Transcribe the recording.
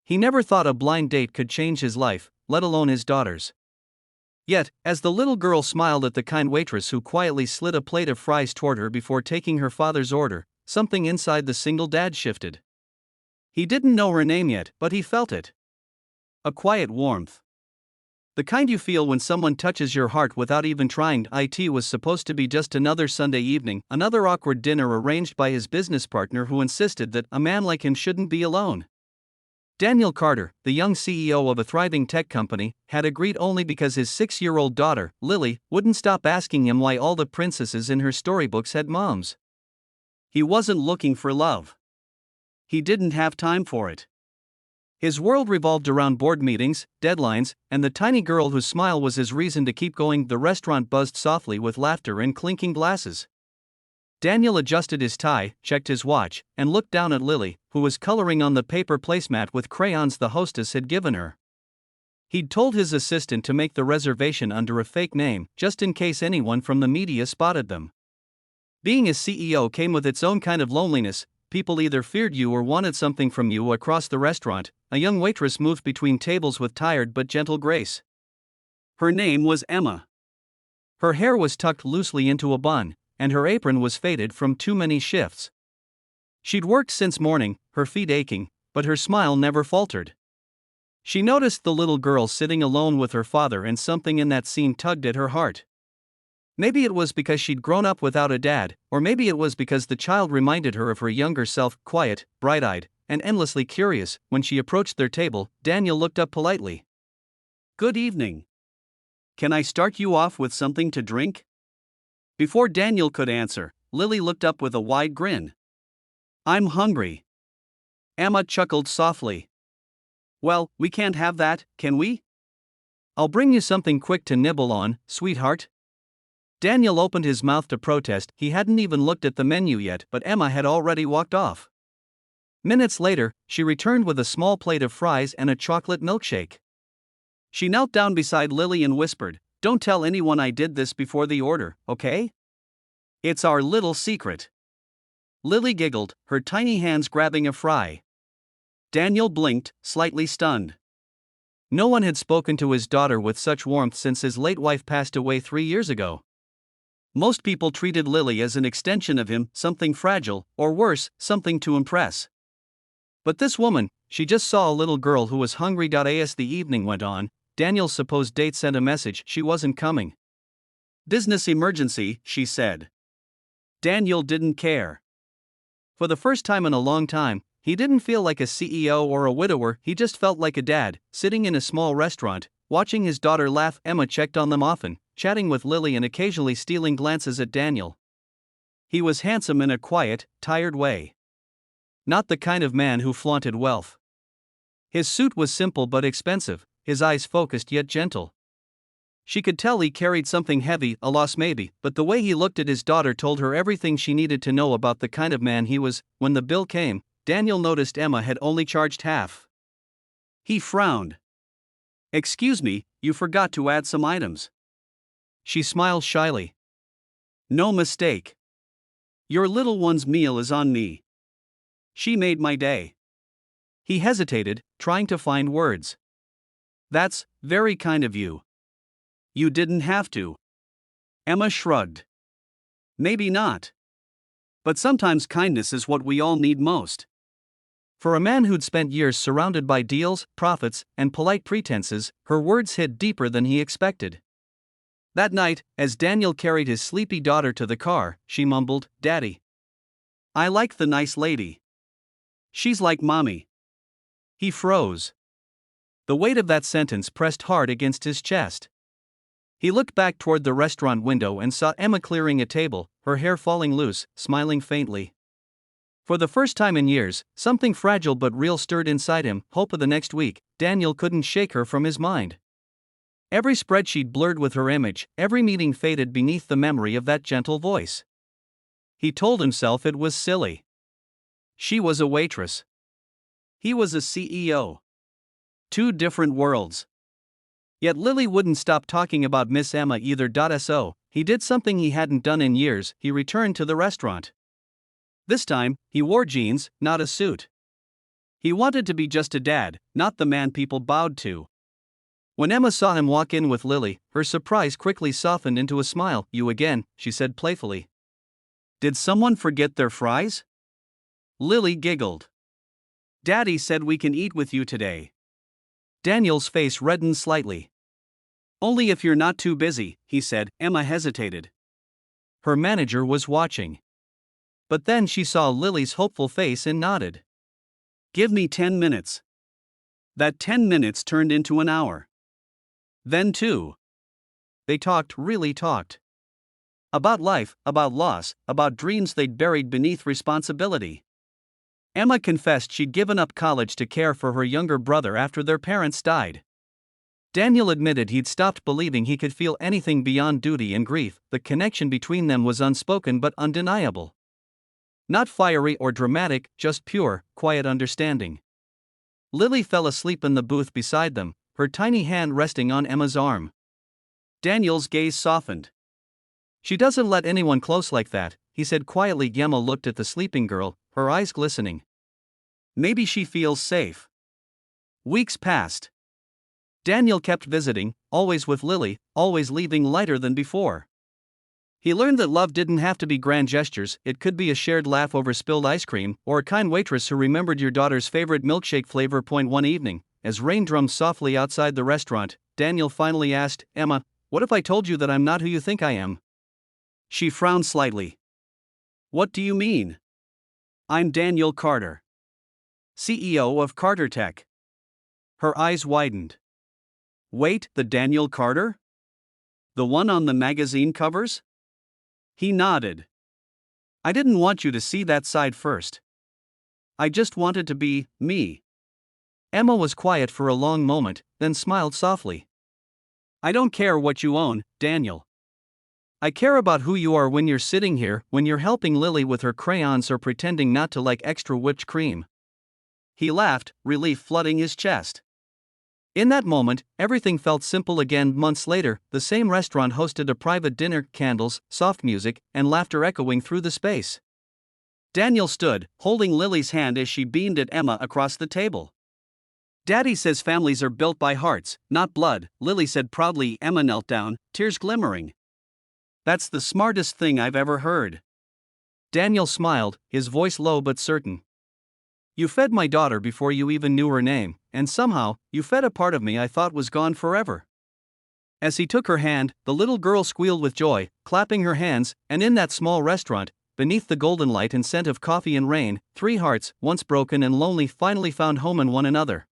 He never thought a blind date could change his life, let alone his daughter's. Yet, as the little girl smiled at the kind waitress who quietly slid a plate of fries toward her before taking her father's order, something inside the single dad shifted. He didn't know her name yet, but he felt it. A quiet warmth. The kind you feel when someone touches your heart without even trying. It was supposed to be just another Sunday evening, another awkward dinner arranged by his business partner who insisted that a man like him shouldn't be alone. Daniel Carter, the young CEO of a thriving tech company, had agreed only because his 6-year-old daughter, Lily, wouldn't stop asking him why all the princesses in her storybooks had moms. He wasn't looking for love. He didn't have time for it. His world revolved around board meetings, deadlines, and the tiny girl whose smile was his reason to keep going. The restaurant buzzed softly with laughter and clinking glasses. Daniel adjusted his tie, checked his watch, and looked down at Lily, who was coloring on the paper placemat with crayons the hostess had given her. He'd told his assistant to make the reservation under a fake name, just in case anyone from the media spotted them. Being a CEO came with its own kind of loneliness. People either feared you or wanted something from you. Across the restaurant, a young waitress moved between tables with tired but gentle grace. Her name was Emma. Her hair was tucked loosely into a bun, and her apron was faded from too many shifts. She'd worked since morning, her feet aching, but her smile never faltered. She noticed the little girl sitting alone with her father, and something in that scene tugged at her heart. Maybe it was because she'd grown up without a dad, or maybe it was because the child reminded her of her younger self, quiet, bright-eyed, and endlessly curious. When she approached their table, Daniel looked up politely. "Good evening. Can I start you off with something to drink?" Before Daniel could answer, Lily looked up with a wide grin. "I'm hungry." Emma chuckled softly. "Well, we can't have that, can we? I'll bring you something quick to nibble on, sweetheart." Daniel opened his mouth to protest. He hadn't even looked at the menu yet, but Emma had already walked off. Minutes later, she returned with a small plate of fries and a chocolate milkshake. She knelt down beside Lily and whispered, "Don't tell anyone I did this before the order, okay? It's our little secret." Lily giggled, her tiny hands grabbing a fry. Daniel blinked, slightly stunned. No one had spoken to his daughter with such warmth since his late wife passed away 3 years ago. Most people treated Lily as an extension of him, something fragile, or worse, something to impress. But this woman, she just saw a little girl who was hungry. As the evening went on, Daniel's supposed date sent a message she wasn't coming. "Business emergency," she said. Daniel didn't care. For the first time in a long time, he didn't feel like a CEO or a widower. He just felt like a dad, sitting in a small restaurant, watching his daughter laugh. Emma checked on them often, chatting with Lily and occasionally stealing glances at Daniel. He was handsome in a quiet, tired way. Not the kind of man who flaunted wealth. His suit was simple but expensive, his eyes focused yet gentle. She could tell he carried something heavy, a loss maybe, but the way he looked at his daughter told her everything she needed to know about the kind of man he was. When the bill came, Daniel noticed Emma had only charged half. He frowned. "Excuse me, you forgot to add some items." She smiled shyly. "No mistake. Your little one's meal is on me. She made my day." He hesitated, trying to find words. "That's very kind of you. You didn't have to." Emma shrugged. "Maybe not. But sometimes kindness is what we all need most." For a man who'd spent years surrounded by deals, profits, and polite pretenses, her words hit deeper than he expected. That night, as Daniel carried his sleepy daughter to the car, she mumbled, "Daddy, I like the nice lady. She's like Mommy." He froze. The weight of that sentence pressed hard against his chest. He looked back toward the restaurant window and saw Emma clearing a table, her hair falling loose, smiling faintly. For the first time in years, something fragile but real stirred inside him, hope of the next week. Daniel couldn't shake her from his mind. Every spreadsheet blurred with her image, every meeting faded beneath the memory of that gentle voice. He told himself it was silly. She was a waitress. He was a CEO. 2 different worlds. Yet Lily wouldn't stop talking about Miss Emma either. So, he did something he hadn't done in years. He returned to the restaurant. This time, he wore jeans, not a suit. He wanted to be just a dad, not the man people bowed to. When Emma saw him walk in with Lily, her surprise quickly softened into a smile. "You again," she said playfully. "Did someone forget their fries?" Lily giggled. "Daddy said we can eat with you today." Daniel's face reddened slightly. "Only if you're not too busy," he said. Emma hesitated. Her manager was watching. But then she saw Lily's hopeful face and nodded. "Give me 10 minutes. That 10 minutes turned into an hour. Then 2. They talked, really talked. About life, about loss, about dreams they'd buried beneath responsibility. Emma confessed she'd given up college to care for her younger brother after their parents died. Daniel admitted he'd stopped believing he could feel anything beyond duty and grief. The connection between them was unspoken but undeniable. Not fiery or dramatic, just pure, quiet understanding. Lily fell asleep in the booth beside them, her tiny hand resting on Emma's arm. Daniel's gaze softened. "She doesn't let anyone close like that," he said quietly. Emma looked at the sleeping girl, her eyes glistening. "Maybe she feels safe." Weeks passed. Daniel kept visiting, always with Lily, always leaving lighter than before. He learned that love didn't have to be grand gestures. It could be a shared laugh over spilled ice cream, or a kind waitress who remembered your daughter's favorite milkshake flavor. One evening, as rain drummed softly outside the restaurant, Daniel finally asked, "Emma, what if I told you that I'm not who you think I am?" She frowned slightly. "What do you mean?" "I'm Daniel Carter, CEO of Carter Tech." Her eyes widened. "Wait, the Daniel Carter? The one on the magazine covers?" He nodded. "I didn't want you to see that side first. I just wanted to be me." Emma was quiet for a long moment, then smiled softly. "I don't care what you own, Daniel. I care about who you are when you're sitting here, when you're helping Lily with her crayons or pretending not to like extra whipped cream." He laughed, relief flooding his chest. In that moment, everything felt simple again. Months later, the same restaurant hosted a private dinner, candles, soft music, and laughter echoing through the space. Daniel stood, holding Lily's hand as she beamed at Emma across the table. "Daddy says families are built by hearts, not blood," Lily said proudly. Emma knelt down, tears glimmering. "That's the smartest thing I've ever heard." Daniel smiled, his voice low but certain. "You fed my daughter before you even knew her name, and somehow, you fed a part of me I thought was gone forever." As he took her hand, the little girl squealed with joy, clapping her hands, and in that small restaurant, beneath the golden light and scent of coffee and rain, 3 hearts, once broken and lonely, finally found home in one another.